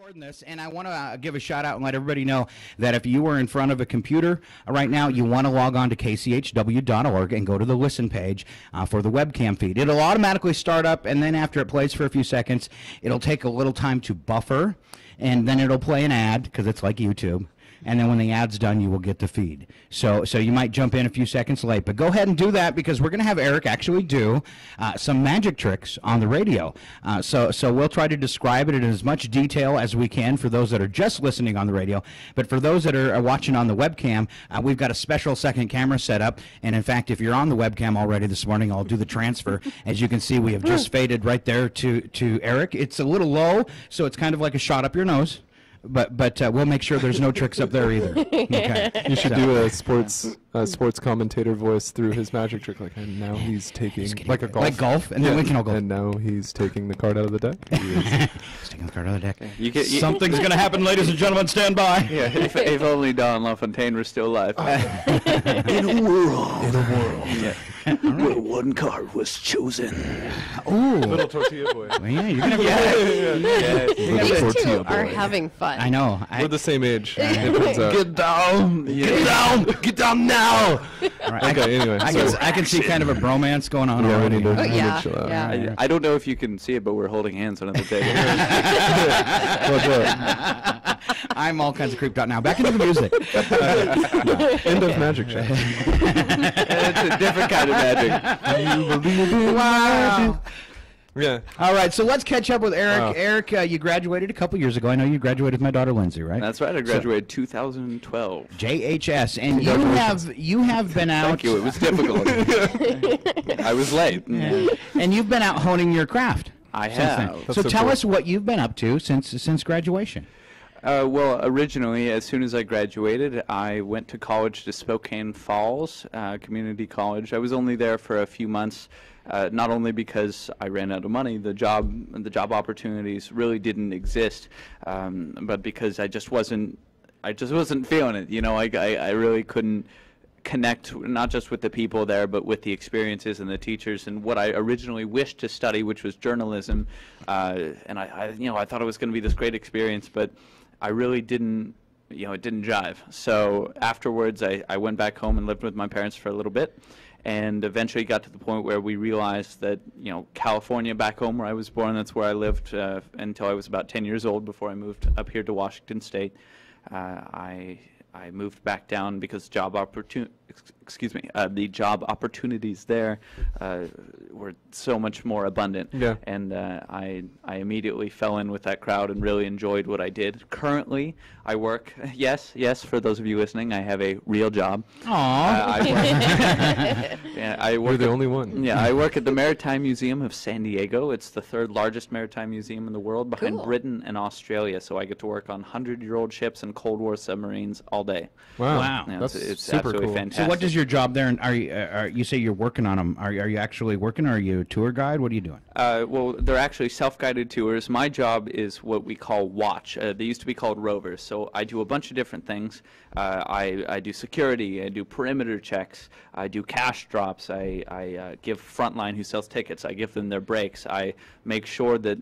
Recording this, and I want to give a shout out and let everybody know that if you are in front of a computer right now, you want to log on to kchw.org and go to the listen page for the webcam feed. It'll automatically start up, and then after it plays for a few seconds, it'll take a little time to buffer, and then it'll play an ad because it's like YouTube. And then when the ad's done, you will get the feed. So you might jump in a few seconds late. But go ahead and do that because we're going to have Eric actually do some magic tricks on the radio. So we'll try to describe it in as much detail as we can for those that are just listening on the radio. But for those that are watching on the webcam, we've got a special second camera set up. And in fact, if you're on the webcam already this morning, I'll do the transfer. As you can see, we have just faded right there to Eric. It's a little low, so it's kind of like a shot up your nose. But we'll make sure there's no tricks up there either. Okay. You should do a sports commentator voice through his magic trick, like, and now he's taking like a golf, like golf, and then we can all go. And now he's taking the card out of the deck. He's taking the card out of the deck. Something's going to happen, ladies and gentlemen. Stand by. Yeah, if only Don LaFontaine were still alive. In a world. Yeah. Where one card was chosen. Ooh. Little tortilla boy. Well, yeah, you're going to have You two are having fun. I know. We're the same age. It turns out. Get down! Get down! Get down now! Right. Okay, anyway. I can see kind of a bromance going on already. Yeah. I don't know if you can see it, but we're holding hands under the table. I'm all kinds of creeped out now. Back into the music. End of magic check. It's a different kind of magic. Wow. Yeah. All right, so let's catch up with Eric. Wow. Eric, you graduated a couple years ago. I know you graduated with my daughter Lindsay, right? That's right. I graduated 2012. JHS, and you have been out. Thank you. It was difficult. I was late. Yeah. And you've been out honing your craft. I since have. then. So tell us what you've been up to since graduation. Well, originally, as soon as I graduated, I went to college to Spokane Falls Community College. I was only there for a few months, not only because I ran out of money, the job opportunities really didn't exist, but because I just wasn't feeling it. You know, I really couldn't connect not just with the people there, but with the experiences and the teachers and what I originally wished to study, which was journalism. And I thought it was going to be this great experience, but I really didn't, it didn't jive. So afterwards, I went back home and lived with my parents for a little bit, and eventually got to the point where we realized that, California, back home where I was born, that's where I lived until I was about 10 years old before I moved up here to Washington State. I moved back down because the job opportunities there were so much more abundant. Yeah. And I immediately fell in with that crowd and really enjoyed what I did. Currently, I work. Yes, for those of you listening, I have a real job. Aww. You're the only one. Yeah, I work at the Maritime Museum of San Diego. It's the third largest maritime museum in the world, behind Cool. Britain and Australia. So I get to work on 100-year-old ships and Cold War submarines all day. Wow. Yeah, That's it's super absolutely cool. fantastic. So what does your job there? And are you say you're working on them? Are you actually working? Or are you a tour guide? What are you doing? Well, they're actually self-guided tours. My job is what we call watch. They used to be called rovers. So I do a bunch of different things. I do security. I do perimeter checks. I do cash drops. I give Frontline, who sells tickets, I give them their breaks. I make sure that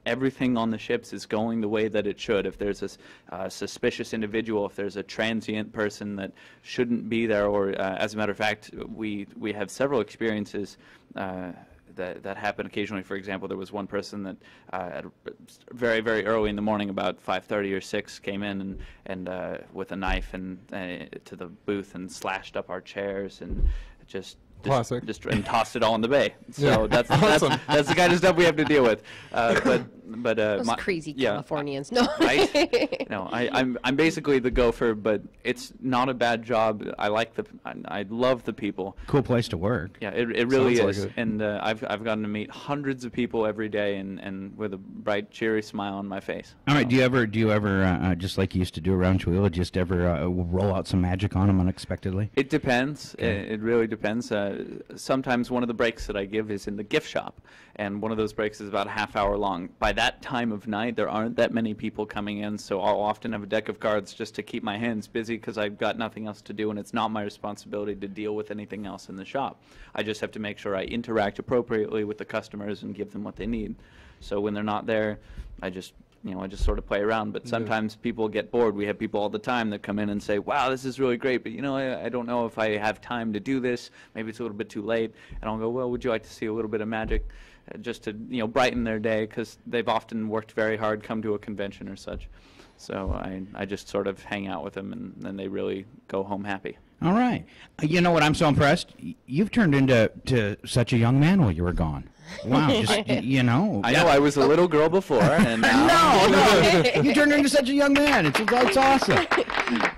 everything on the ships is going the way that it should. If there's a suspicious individual, if there's a transient person that shouldn't be there, or as a matter of fact, we have several experiences that happen occasionally. For example, there was one person that very, very early in the morning, about 5:30 or 6, came in and with a knife and to the booth and slashed up our chairs and just and tossed it all in the bay. So that's the kind of stuff we have to deal with. But those crazy Californians. No. Right? No, I'm basically the gopher, but it's not a bad job. I love the people. Cool place to work. Yeah, it really Sounds is. like it. And I've gotten to meet hundreds of people every day, and with a bright, cheery smile on my face. All right. Do you ever just like you used to do around Chihuahua, just ever roll out some magic on them unexpectedly? It depends. Okay. It really depends. Sometimes one of the breaks that I give is in the gift shop, and one of those breaks is about a half hour long. By that time of night, there aren't that many people coming in, so I'll often have a deck of cards just to keep my hands busy because I've got nothing else to do, and it's not my responsibility to deal with anything else in the shop. I just have to make sure I interact appropriately with the customers and give them what they need. So when they're not there, I just I just sort of play around. But sometimes people get bored. We have people all the time that come in and say, wow, this is really great, but I don't know if I have time to do this. Maybe it's a little bit too late. And I'll go, well, would you like to see a little bit of magic just to brighten their day, because they've often worked very hard, come to a convention or such. So I just sort of hang out with them, and then they really go home happy. All right. You know what? I'm so impressed. You've turned into such a young man while you were gone. Wow. Just, I know I was a little girl before, and now no. You turned into such a young man. It's awesome.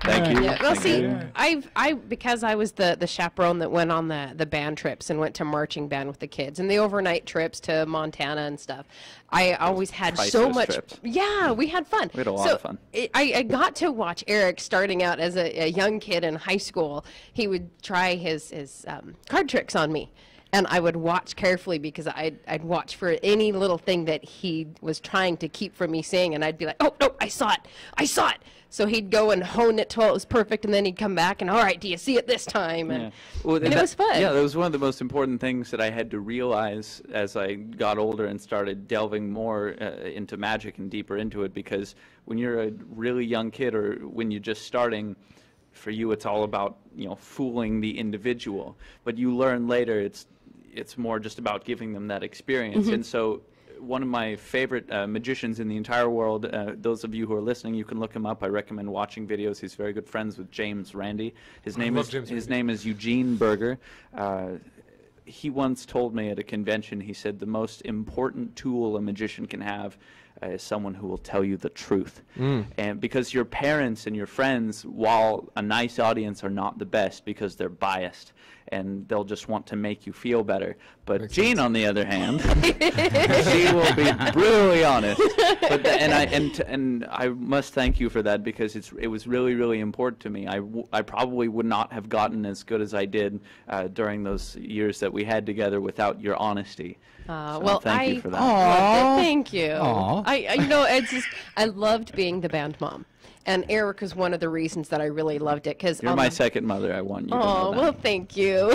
Thank you. Yeah. Well, Thank see, you. because I was the chaperone that went on the band trips and went to marching band with the kids and the overnight trips to Montana and stuff. I always had so much. Trips. Yeah, we had fun. We had a lot of fun. I got to watch Eric starting out as a young kid in high school. He would try his card tricks on me. And I would watch carefully, because I'd watch for any little thing that he was trying to keep from me seeing, and I'd be like, oh, no, I saw it. So he'd go and hone it till it was perfect, and then he'd come back and, all right, do you see it this time? And, and it was fun. Yeah, that was one of the most important things that I had to realize as I got older and started delving more into magic and deeper into it, because when you're a really young kid, or when you're just starting, for you it's all about fooling the individual, but you learn later it's more just about giving them that experience. And so one of my favorite magicians in the entire world, those of you who are listening, you can look him up. I recommend watching videos. He's very good friends with James Randi. His name is Eugene Berger. He once told me at a convention, he said the most important tool a magician can have is someone who will tell you the truth. And because your parents and your friends, while a nice audience, are not the best because they're biased and they'll just want to make you feel better. But Jean, on the other hand, she will be brutally honest. But and I must thank you for that, because it was really, really important to me. I probably would not have gotten as good as I did during those years that we had together without your honesty. Well, thank you for that. Thank you. Aww. I loved being the band mom. And Eric was one of the reasons that I really loved it, because you're my second mother. I want you to know that. Well, thank you.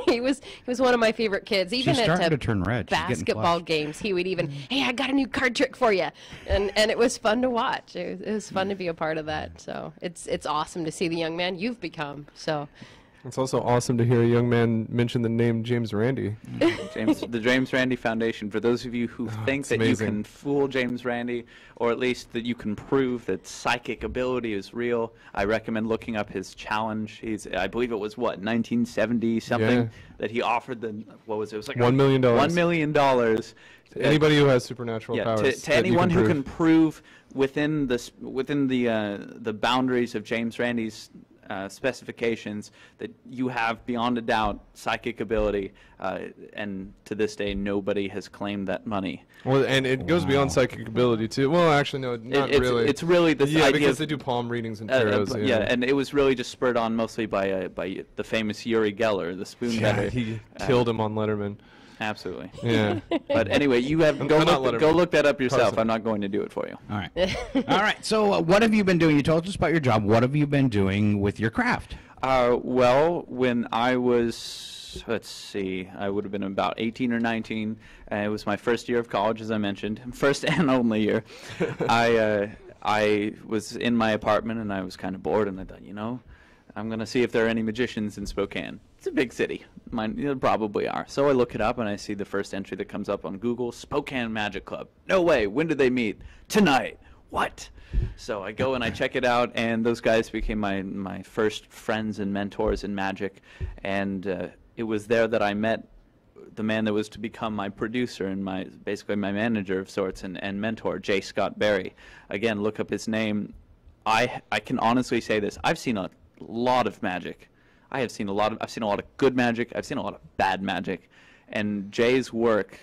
he was one of my favorite kids. Even She's starting at to turn red. basketball games, he would even, hey, I got a new card trick for you, and it was fun to watch. It was fun to be a part of that. So it's awesome to see the young man you've become. So. It's also awesome to hear a young man mention the name James Randi. The James Randi Foundation. For those of you who think that you can fool James Randi, or at least that you can prove that psychic ability is real, I recommend looking up his challenge. I believe it was 1970 something that he offered what was it? It was like $1 million. $1 million. Anybody who has supernatural powers. To anyone who can prove within the boundaries of James Randi's specifications that you have beyond a doubt psychic ability, and to this day nobody has claimed that money. Well, and it goes beyond psychic ability too. Well, actually, no, not really. It's really the idea because they do palm readings and tarots. And it was really just spurred on mostly by the famous Uri Geller, the spoon bender. He killed him on Letterman. Absolutely. Yeah. But anyway, you have go look that up yourself. Carson. I'm not going to do it for you. All right. All right. So what have you been doing? You told us about your job. What have you been doing with your craft? Well, when I was, let's see, I would have been about 18 or 19. It was my first year of college, as I mentioned, first and only year. I was in my apartment and I was kind of bored, and I thought, I'm going to see if there are any magicians in Spokane. It's a big city. There probably are. So I look it up and I see the first entry that comes up on Google, Spokane Magic Club. No way. When did they meet? Tonight. What? So I go and I check it out, and those guys became my first friends and mentors in magic. And it was there that I met the man that was to become my producer and basically my manager of sorts and mentor, J. Scott Berry. Again, look up his name. I can honestly say this. I've seen a lot of magic. I've seen a lot of good magic. I've seen a lot of bad magic, and Jay's work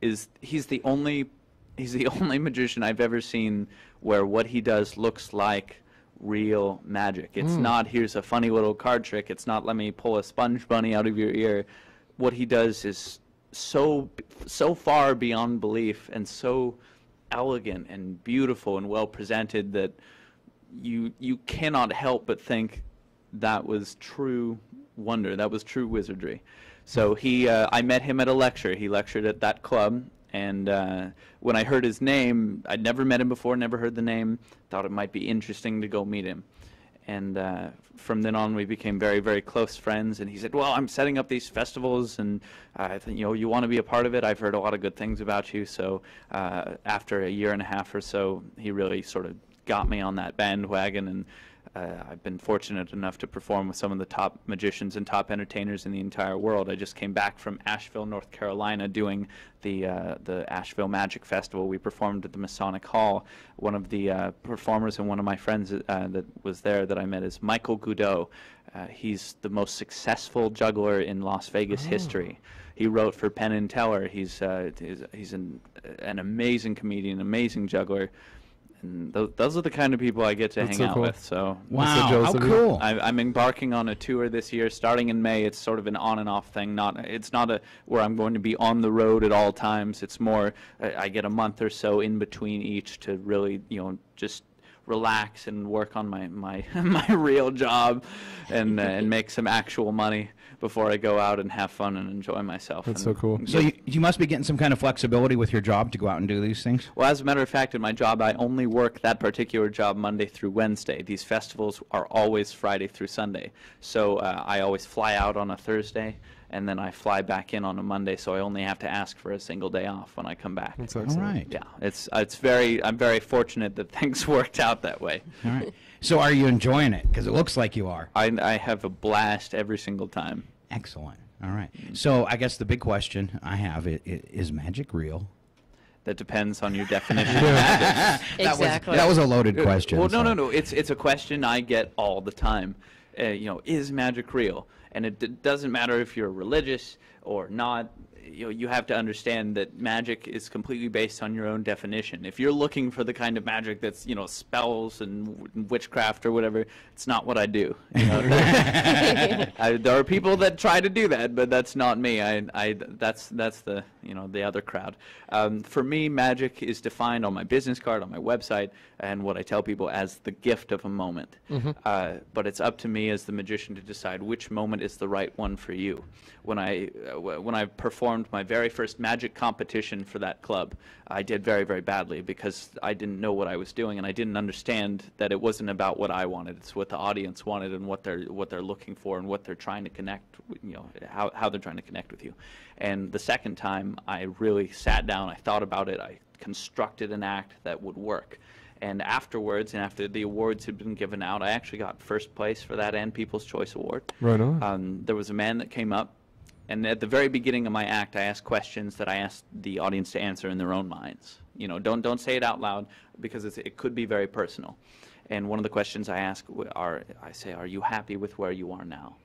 he's the only magician I've ever seen where what he does looks like real magic. It's not, here's a funny little card trick. It's not, let me pull a sponge bunny out of your ear. What he does is so far beyond belief and so elegant and beautiful and well presented that you cannot help but think that was true wonder. That was true wizardry. So I met him at a lecture. He lectured at that club, And when I heard his name, I'd never met him before, never heard the name, thought it might be interesting to go meet him. And from then on, we became very, very close friends. And he said, well, I'm setting up these festivals, and I think, you want to be a part of it. I've heard a lot of good things about you. So after a year and a half or so, he really sort of got me on that bandwagon. And I've been fortunate enough to perform with some of the top magicians and top entertainers in the entire world. I just came back from Asheville, North Carolina, doing the Asheville Magic Festival. We performed at the Masonic Hall. One of the performers and one of my friends that was there that I met is Michael Goudot. He's the most successful juggler in Las Vegas history. He wrote for Penn and Teller. He's an amazing comedian, amazing juggler. And those are the kind of people I get to hang out with. So wow, how cool! I'm embarking on a tour this year, starting in May. It's sort of an on and off thing. It's not where I'm going to be on the road at all times. It's more I get a month or so in between each to really, just relax and work on my my real job, and make some actual money before I go out and have fun and enjoy myself. That's so cool. So you must be getting some kind of flexibility with your job to go out and do these things? Well, as a matter of fact, in my job, I only work that particular job Monday through Wednesday. These festivals are always Friday through Sunday. So I always fly out on a Thursday, and then I fly back in on a Monday, so I only have to ask for a single day off when I come back. That's excellent. All right. Yeah, I'm very fortunate that things worked out that way. All right. So are you enjoying it? Because it looks like you are. I have a blast every single time. Excellent. All right. So I guess the big question I have is magic real? That depends on your definition of magic. Exactly. That was a loaded question. Well, no. It's a question I get all the time. Is magic real? And it doesn't matter if you're religious or not. You have to understand that magic is completely based on your own definition. If you're looking for the kind of magic that's, spells and witchcraft or whatever, it's not what I do. There are people that try to do that, but that's not me. That's the the other crowd. For me, magic is defined on my business card, on my website, and what I tell people as the gift of a moment. But it's up to me as the magician to decide which moment is the right one for you. When I performed my very first magic competition for that club, I did very, very badly because I didn't know what I was doing, and I didn't understand that it wasn't about what I wanted. It's what the audience wanted and what they're looking for and what they're trying to connect, how they're trying to connect with you. And the second time, I really sat down, I thought about it, I constructed an act that would work. And afterwards, and after the awards had been given out, I actually got first place for that and People's Choice Award. Right on. There was a man that came up, and at the very beginning of my act, I asked questions that I asked the audience to answer in their own minds. Don't say it out loud because it could be very personal. And one of the questions I ask are you happy with where you are now?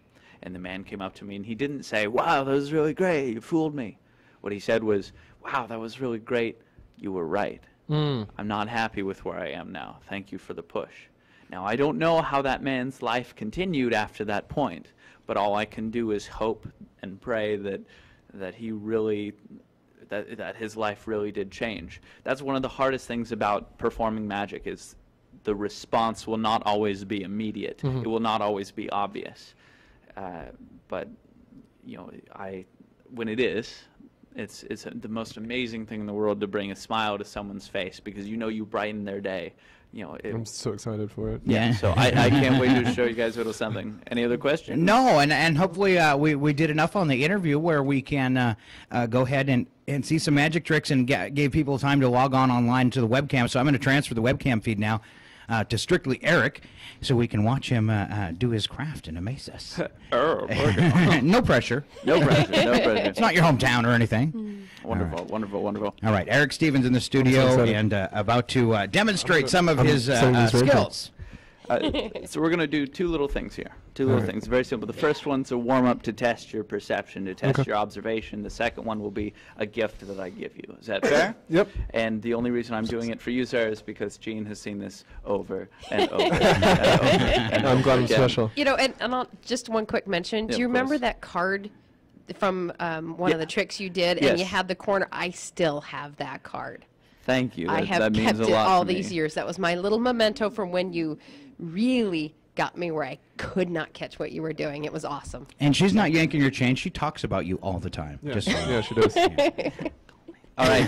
And the man came up to me, and he didn't say, wow, that was really great, you fooled me. What he said was, wow, that was really great, you were right. I'm not happy with where I am now. Thank you for the push. Now, I don't know how that man's life continued after that point, but all I can do is hope and pray that he really, that his life really did change. That's one of the hardest things about performing magic is the response will not always be immediate. It will not always be obvious. But when it is, it's the most amazing thing in the world to bring a smile to someone's face because you brighten their day. I'm so excited for it. Yeah. So I can't wait to show you guys a little something. Any other questions? No, and hopefully we did enough on the interview where we can go ahead and see some magic tricks and gave people time to log online to the webcam. So I'm going to transfer the webcam feed now to strictly Eric so we can watch him do his craft and amaze us. No pressure. No pressure. It's not your hometown or anything. Wonderful, wonderful. All right, Eric Stevens in the studio and about to demonstrate some of his skills. So we're going to do two little things here. Two little things. Very simple. The first one's a warm-up to test your perception, to test your observation. The second one will be a gift that I give you. Is that fair? Yep. And the only reason I'm doing it for you, sir, is because Gene has seen this over and over and over. And I'm glad I'm again. special. And just one quick mention. Do you of remember course. that card from one of the tricks you did, and you had the corner? I still have that card. Thank you. I have that means kept a it lot all to me. these years. That was my little memento from when you really got me where I could not catch what you were doing. It was awesome. And she's not yanking your chain. She talks about you all the time. Yeah, Just so you know. yeah, she does. All right.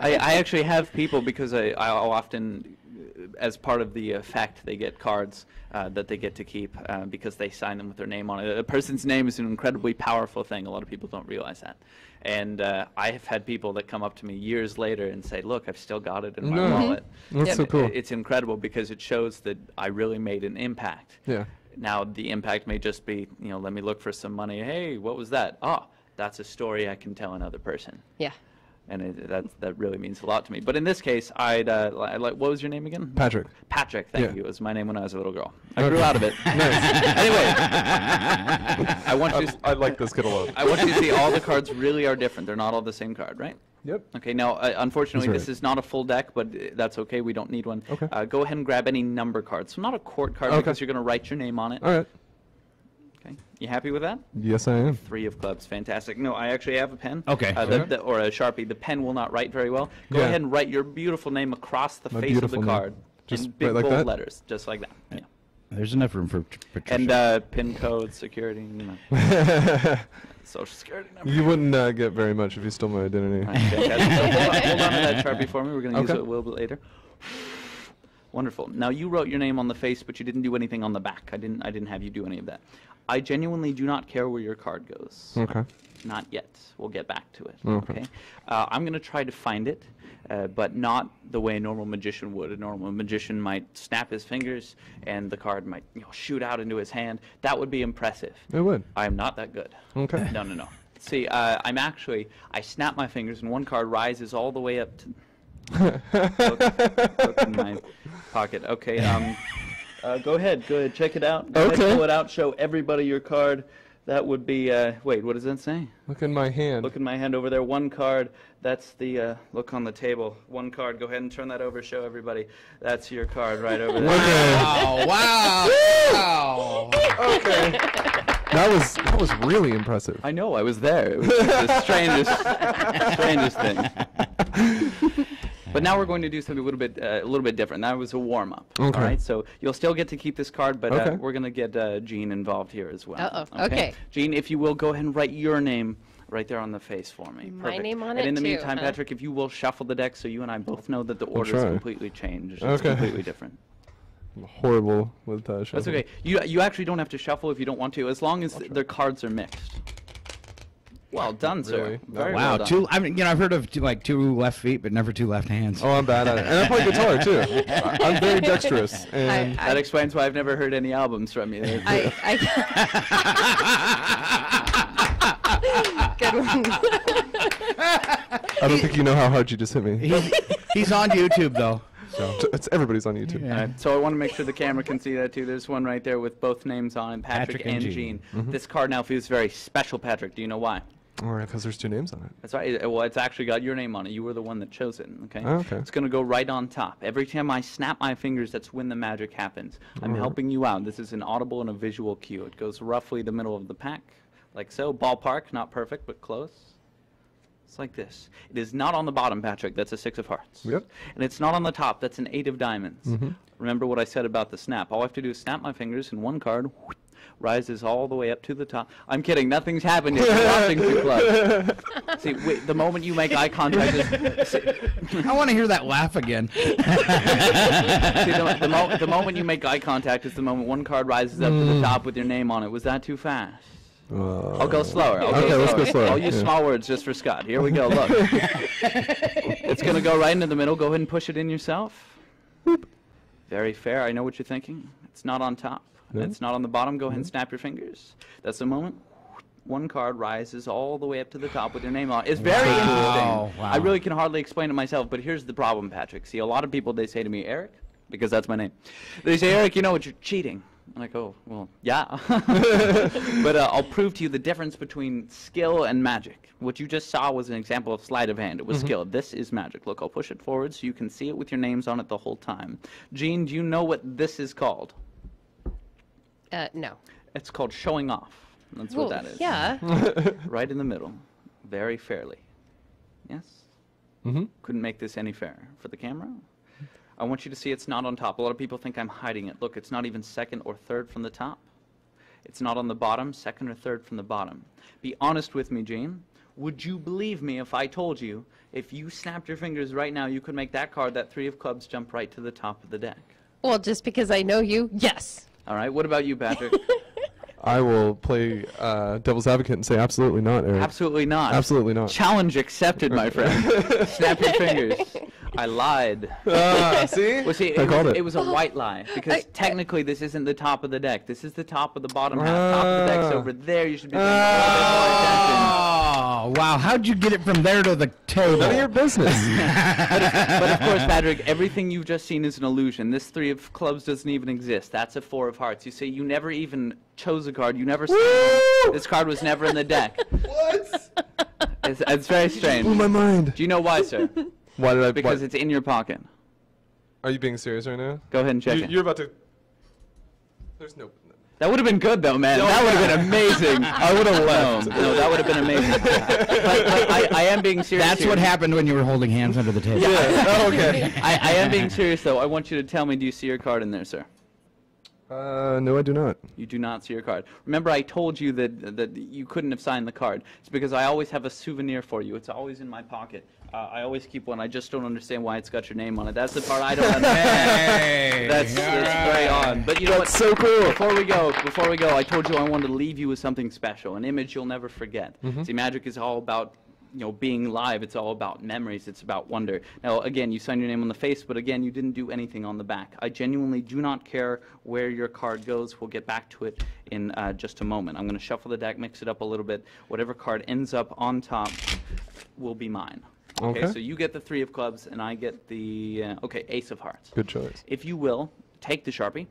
I actually have people because I'll often, as part of the fact, they get cards that they get to keep because they sign them with their name on it. A person's name is an incredibly powerful thing. A lot of people don't realize that. And I have had people that come up to me years later and say, look, I've still got it in my wallet. That's And so cool. It's incredible because it shows that I really made an impact. Yeah. Now, the impact may just be, let me look for some money. Hey, what was that? Oh, that's a story I can tell another person. Yeah. And that really means a lot to me. But in this case, I'd like, what was your name again? Patrick. Patrick, thank Yeah. you. It was my name when I was a little girl. I grew out of it. Anyway, I want you. I like this kid a lot. I want you to see all the cards really are different. They're not all the same card, right? Yep. Okay. Now, unfortunately, That's this right. is not a full deck, but that's okay. We don't need one. Okay. Go ahead and grab any number card. So not a court card Okay. because you're going to write your name on it. All right. Okay. You happy with that? Yes, I am. 3 of clubs, fantastic. No, I actually have a pen. Okay. Or a Sharpie. The pen will not write very well. Go Yeah. ahead and write your beautiful name across the My face of the beautiful name. card. Just in big right like bold that? letters, just like that. Yeah. There's enough room for Patricia. And PIN code, security, social security number. You wouldn't get very much if you stole my identity. Okay, fantastic. hold on to that Sharpie for me. We're going to use Okay. it a little bit later. Wonderful. Now you wrote your name on the face, but you didn't do anything on the back. I didn't have you do any of that. I genuinely do not care where your card goes. Okay. Not yet. We'll get back to it. Okay. I'm going to try to find it, but not the way a normal magician would. A normal magician might snap his fingers, and the card might shoot out into his hand. That would be impressive. It would. I am not that good. Okay. No. See, I snap my fingers, and one card rises all the way up to. Look in my pocket. Okay. Go ahead. Check it out. Go ahead, Okay. pull it out. Show everybody your card. That would be. Wait. What does that say? Look in my hand. Look in my hand over there. One card. That's the. Look on the table. One card. Go ahead and turn that over. Show everybody. That's your card right over there. Okay. Wow! Okay. That was really impressive. I know. I was there. It was the strangest thing. But now we're going to do something a little bit different. That was a warm up. Okay. All right. So you'll still get to keep this card, but Okay. we're going to get Jean involved here as well. Uh-oh. Okay. Jean, if you will, go ahead and write your name right there on the face for me. My Perfect. name on and it in the too, meantime, huh? Patrick, if you will shuffle the deck so you and I both know that the order is try. completely changed. It's Okay. completely different. I'm horrible with That's shuffling. okay. You actually don't have to shuffle if you don't want to, as long as their cards are mixed. Well done, sir. Really? Very Wow, well done. I've heard of two left feet, but never two left hands. Oh, I'm bad at it. And I play guitar, too. I'm very dexterous. And That explains why I've never heard any albums from you. Good one. I don't think you know how hard you just hit me. He's on YouTube though. So It's everybody's on YouTube. All right, so I want to make sure the camera can see that too. There's one right there with both names on it, Patrick and Jean. This card now feels very special, Patrick. Do you know why? All right, because there's 2 names on it. That's right. Well, it's actually got your name on it. You were the one that chose it. Okay. Oh, okay. It's going to go right on top. Every time I snap my fingers, that's when the magic happens. I'm helping you out. This is an audible and a visual cue. It goes roughly the middle of the pack, like so. Ballpark, not perfect, but close. It's like this. It is not on the bottom, Patrick. That's a 6 of hearts. Yep. And it's not on the top. That's an 8 of diamonds. Remember what I said about the snap. All I have to do is snap my fingers, and one card rises all the way up to the top. I'm kidding. Nothing's happened yet. You're watching too close. See, wait, the moment you make eye contact is... I want to hear that laugh again. See, the moment you make eye contact is the moment one card rises up to the top with your name on it. Was that too fast? I'll go slower. Okay, let's go slower. I'll use Yeah. small words just for Scott. Here we go. Look. It's going to go right into the middle. Go ahead and push it in yourself. Very fair. I know what you're thinking. It's not on top. No? It's not on the bottom. Go ahead and snap your fingers. That's the moment. One card rises all the way up to the top with your name on it. It's very interesting. Wow. I really can hardly explain it myself, but here's the problem, Patrick. See, a lot of people, they say to me, Eric, because that's my name. They say, Eric, you know what, you're cheating. I'm like, oh, well, yeah. But I'll prove to you the difference between skill and magic. What you just saw was an example of sleight of hand. It was skill. This is magic. Look, I'll push it forward so you can see it with your names on it the whole time. Jean, do you know what this is called? No. It's called showing off. That's what that is. Yeah. Right in the middle. Very fairly. Yes? Couldn't make this any fairer. For the camera? I want you to see it's not on top. A lot of people think I'm hiding it. Look, it's not even second or third from the top. It's not on the bottom, second or third from the bottom. Be honest with me, Jean. Would you believe me if I told you, if you snapped your fingers right now, you could make that card, that 3 of clubs, jump right to the top of the deck? Well, just because I know you, yes. All right, what about you, Patrick? I will play devil's advocate and say absolutely not, Eric. Absolutely not. Absolutely not. Challenge accepted, my friend. Snap your fingers. I lied. See? Well, see, I called it. It was a white lie, because technically this isn't the top of the deck. This is the top of the bottom half. Top of the deck's over there. You should be paying a little bit more attention. Oh, wow. How'd you get it from there to the table? None of your business. But of course, Patrick, everything you've just seen is an illusion. This 3 of clubs doesn't even exist. That's a 4 of hearts. You see, you never even chose a card. You never saw it. This card was never in the deck. What? It's very strange. Blew my mind. Do you know why, sir? Why did I? Because it's in your pocket. Are you being serious right now? Go ahead and check it. You're about to. There's no. That would have been good, though, man. That would have been amazing. I would have left. No, that would have been amazing. But I am being serious. That's here. what happened when you were holding hands under the table. Oh, okay. I am being serious, though. I want you to tell me, do you see your card in there, sir? No, I do not. You do not see your card. Remember, I told you that you couldn't have signed the card. It's because I always have a souvenir for you. It's always in my pocket. I always keep one. I just don't understand why it's got your name on it. That's the part I don't understand. Hey, That's very odd. But you know what? So cool. Before we go, I told you I wanted to leave you with something special, an image you'll never forget. See, magic is all about, you know, being live. It's all about memories. It's about wonder. Now, again, you signed your name on the face, but again, you didn't do anything on the back. I genuinely do not care where your card goes. We'll get back to it in just a moment. I'm going to shuffle the deck, mix it up a little bit. Whatever card ends up on top will be mine. Okay, so you get the 3 of clubs, and I get the, ace of hearts. Good choice. If you will, take the Sharpie.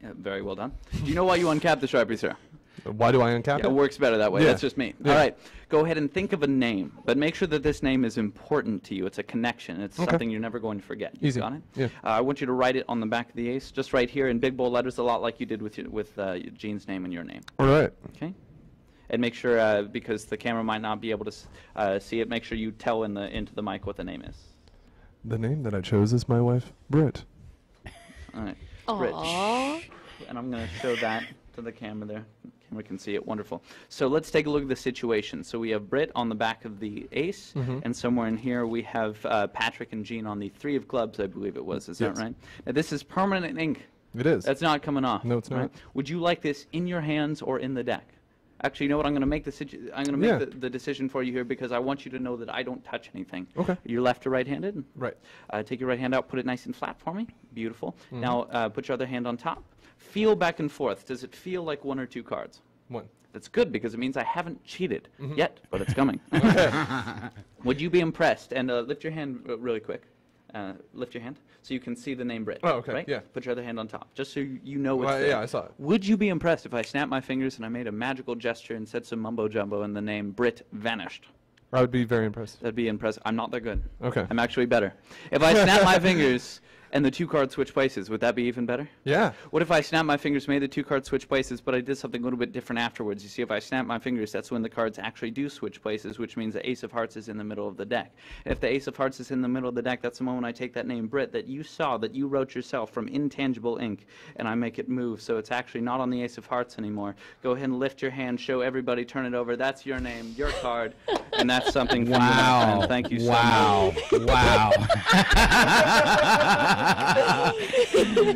Very well done. Do you know why you uncap the Sharpie, sir? Why do I uncap It it? works better that way. Yeah. That's just me. Yeah. All right. Go ahead and think of a name, but make sure that this name is important to you. It's a connection. It's something you're never going to forget. You Easy. got it? Yeah. I want you to write it on the back of the ace, just right here in big bold letters, a lot like you did with Gene's name and your name. All right. Okay. And make sure, because the camera might not be able to see it, make sure you tell into the mic what the name is. The name that I chose is my wife, Britt. All right. Aww. Rich. And I'm going to show that to the camera there. Camera can see it. Wonderful. So let's take a look at the situation. So we have Britt on the back of the ace, and somewhere in here we have Patrick and Gene on the 3 of clubs, I believe it was. Is that right? Now this is permanent ink. It is. That's not coming off. No, it's not. Right? Would you like this in your hands or in the deck? Actually, you know what? I'm going to make the decision for you here, because I want you to know that I don't touch anything. Okay. You're left or right-handed? Right. Take your right hand out, put it nice and flat for me. Beautiful. Now put your other hand on top. Feel back and forth. Does it feel like 1 or 2 cards? 1. That's good, because it means I haven't cheated yet, but it's coming. Would you be impressed? And lift your hand really quick. Lift your hand so you can see the name Britt. Oh, okay, Right? yeah. Put your other hand on top, just so you know it's Well, there. yeah, I saw it. Would you be impressed if I snapped my fingers and I made a magical gesture and said some mumbo jumbo and the name Britt vanished? I would be very impressed. That'd be impressive. I'm not that good. Okay. I'm actually better. If I snap my fingers and the 2 cards switch places, would that be even better? Yeah. What if I snap my fingers, made the 2 cards switch places, but I did something a little bit different afterwards? You see, if I snap my fingers, that's when the cards actually do switch places, which means the ace of hearts is in the middle of the deck. If the ace of hearts is in the middle of the deck, that's the moment I take that name Britt that you saw, that you wrote yourself from intangible ink, and I make it move, so it's actually not on the ace of hearts anymore. Go ahead and lift your hand, show everybody, turn it over. That's your name, your card, and that's something for you, my friend. Thank you so much. Wow.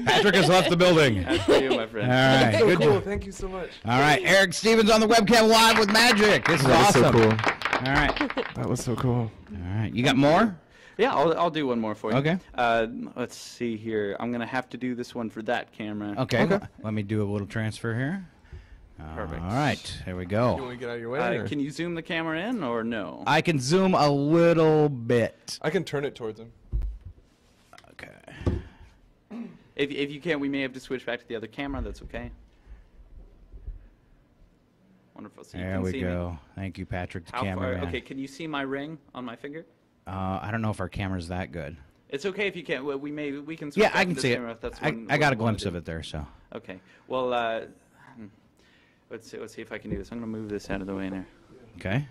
Patrick has left the building. That's for you, my friend. All right. So Good cool. job. Thank you so much. All right. Eric Stevens on the webcam live with magic. This is That was awesome. so cool. All right. That was so cool. All right. You got more? Yeah, I'll do one more for you. Okay. Let's see here. I'm going to have to do this one for that camera. Okay. Let me do a little transfer here. Perfect. All right. There we You go. want to get out of your way? Or? Can you zoom the camera in or no? I can zoom a little bit. I can turn it towards him. Okay. If you can't, we may have to switch back to the other camera. That's okay. Wonderful. So you There can we see go. Me. Thank you, Patrick, the How far? cameraman. Okay, can you see my ring on my finger? I don't know if our camera's that good. It's okay if you can't. Well, we can switch Yeah, back I to can this see it. camera if that's I what got a you wanna glimpse do. of it there, so. Okay. Well, let's see if I can do this. I'm going to move this out of the way there. Okay.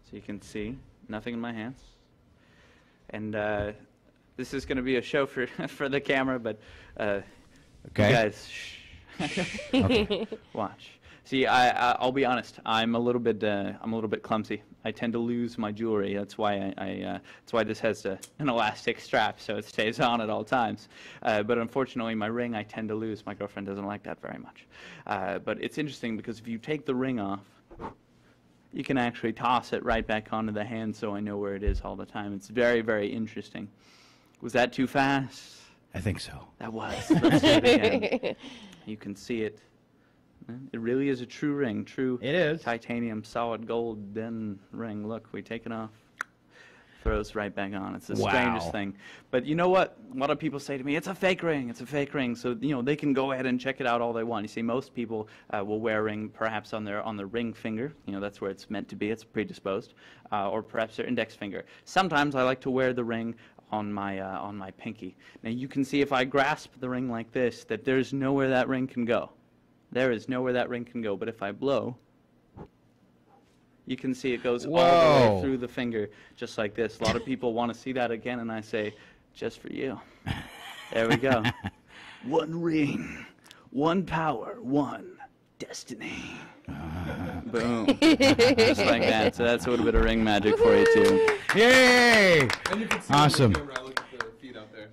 So you can see nothing in my hands. And this is going to be a show for for the camera, but Okay. you guys, shh. Okay. Watch. See, I'll be honest. I'm a little bit clumsy. I tend to lose my jewelry. That's why that's why this has an elastic strap, so it stays on at all times. But unfortunately, my ring I tend to lose. My girlfriend doesn't like that very much. But it's interesting because if you take the ring off, you can actually toss it right back onto the hand, so I know where it is all the time. It's very, very interesting. Was that too fast? I think so. That was. Let's do it again. You can see it. It really is a true ring, true It is. titanium solid gold den ring. Look, we take it off, throws right back on. It's the strangest thing. But you know what? A lot of people say to me, it's a fake ring, it's a fake ring. So, you know, they can go ahead and check it out all they want. You see, most people will wear a ring perhaps on the ring finger. You know, that's where it's meant to be. It's predisposed. Or perhaps their index finger. Sometimes I like to wear the ring on my pinky. Now, you can see if I grasp the ring like this, that there's nowhere that ring can go. There is nowhere that ring can go, but if I blow, you can see it goes all the way through the finger, just like this. A lot of people want to see that again, and I say, just for you. There we go. One ring, one power, one destiny. Boom. Just like that. So that's a little bit of ring magic for you, too. Yay! Awesome.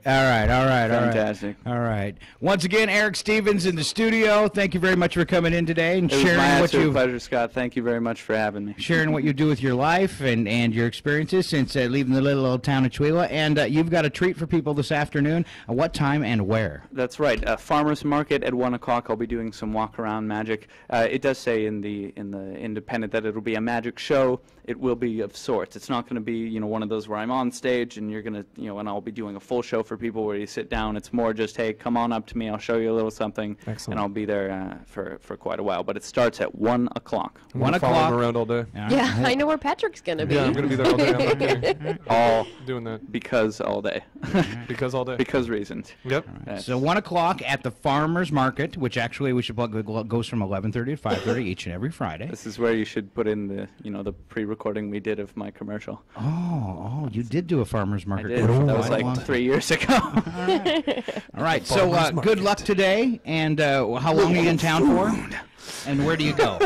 All right. Fantastic. All right. Once again, Eric Stevens in the studio. Thank you very much for coming in today and It was my sharing what absolute you pleasure, Scott. Thank you very much for having me. sharing what you do with your life and your experiences since leaving the little old town of Chihuahua. And you've got a treat for people this afternoon. What time and where? That's right. Farmers Market at 1 o'clock. I'll be doing some walk-around magic. It does say in the Independent that it'll be a magic show. It will be of sorts. It's not going to be, you know, one of those where I'm on stage and you're going to, you know, and I'll be doing a full show for people where you sit down. It's more just, hey, come on up to me. I'll show you a little something. Excellent. And I'll be there for quite a while. But it starts at 1 o'clock. I'm gonna follow him around all day. Yeah, I know where Patrick's going to be. Yeah, I'm gonna be there all day. I'm not here. All Doing that because all day. because all day. Because reasons. Yep. Yes. So 1 o'clock at the Farmers Market, which actually we should plug goes from 11:30 to 5:30 each and every Friday. This is where you should put in the, you know, the pre-recording we did of my commercial. Oh, you did do a Farmers I Market. did. commercial That quite was a like long 3 years ago. All right, so good luck today, and how long are you in town for, and where do you go?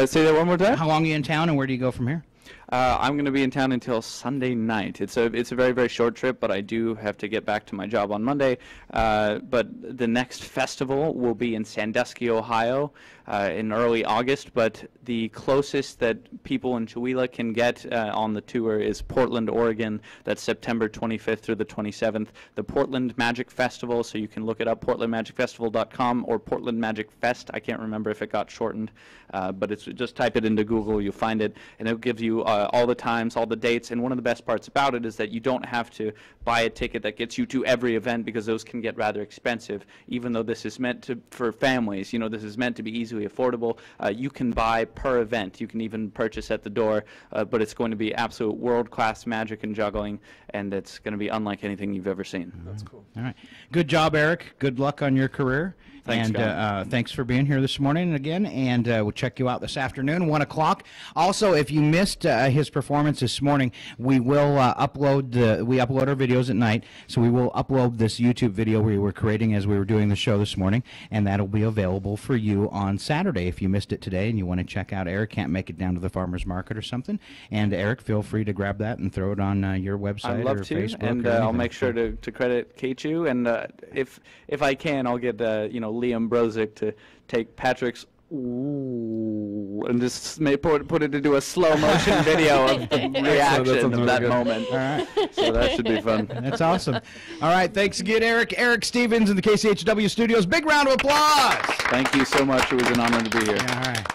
Say that one more time. How long are you in town, and where do you go from here? I'm going to be in town until Sunday night. It's a very, very short trip, but I do have to get back to my job on Monday. But the next festival will be in Sandusky, Ohio, in early August. But the closest that people in Chihuahua can get on the tour is Portland, Oregon. That's September 25th through the 27th. The Portland Magic Festival, so you can look it up, portlandmagicfestival.com or Portland Magic Fest. I can't remember if it got shortened, but it's just type it into Google, you'll find it, and it'll give you all the times, all the dates. And one of the best parts about it is that you don't have to buy a ticket that gets you to every event, because those can get rather expensive. Even though this is meant for families, you know, this is meant to be easily affordable. You can buy per event. You can even purchase at the door, but it's going to be absolute world-class magic and juggling, and it's going to be unlike anything you've ever seen. That's cool. All right. Good job, Eric. Good luck on your career. Thanks, and thanks for being here this morning again, and we'll check you out this afternoon, 1 o'clock. Also, if you missed his performance this morning, we will upload our videos at night, so we will upload this YouTube video we were creating as we were doing the show this morning, and that'll be available for you on Saturday if you missed it today and you want to check out Eric, can't make it down to the farmer's market or something. And Eric, feel free to grab that and throw it on your website I'd love or to, Facebook. and or I'll anything. make sure to credit KCHW, and if I can, I'll get you know, Liam Brozick to take Patrick's ooh and just put it into a slow motion video of the reaction of that good. moment. All right. So that should be fun. That's awesome. All right, thanks again, Eric. Eric Stevens in the KCHW studios. Big round of applause. Thank you so much. It was an honor to be here. All right.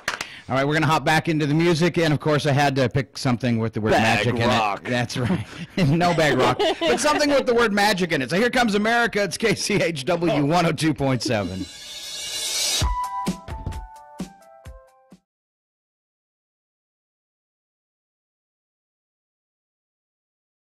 All right, we're going to hop back into the music, and of course I had to pick something with the word Bag magic rock. in it. That's right. No bag rock, but something with the word magic in it. So here comes America. It's KCHW 102.7.